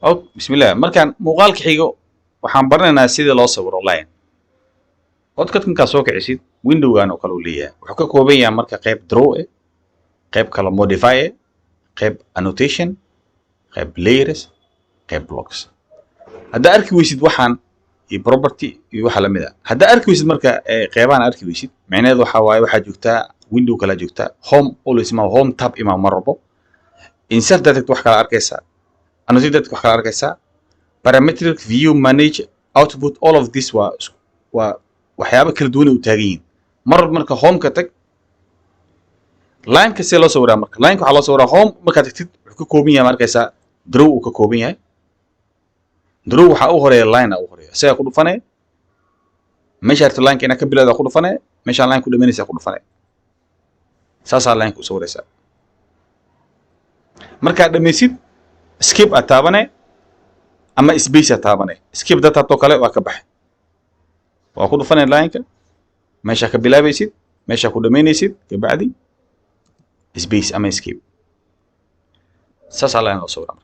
أو بسم الله مركان مقال كحيجو وحن برنا سيدي لو صور لاين ودكتكن كاسو كعيسيد ويندو غان او كلو ليا wuxuu ka kooban yahay marka qayb draw qayb kala modify qayb annotation qayb layers qayb blocks hadda arki weysid waxaan iyo property iyo waxa lamid ah hadda arki weysid marka qaybaan arki weysid macnaheedu waxa waaye waxa joogtaa window kala joogtaa home always ma home tab ima marbo insert data wax kala arkaysa annotate data wax kala arkaysa parametric view manage output all of this waa waxyaabo kala duwan u taagan marka home ka tag line ka loo sawiraa marka line waxa loo sawiraa home marka tagtid wuxuu ka kooban yahay markaysa draw uu ka kooban yahay draw waxa uu horeeya line uu horeeya say ku dhufanay meesha line ina ka bilowda ku dhufanay meesha line ku dhameynaysa ku dhufanay saasa line ku sawiraysa marka dhameysid skip ataabane ama space ataabane skip data to kale waa ka baxay waa ku dhufanay line-ka meesha ka bilaabaysid meesha ku dhameynaysid ka bacdi space ama escape saas line loo sawraa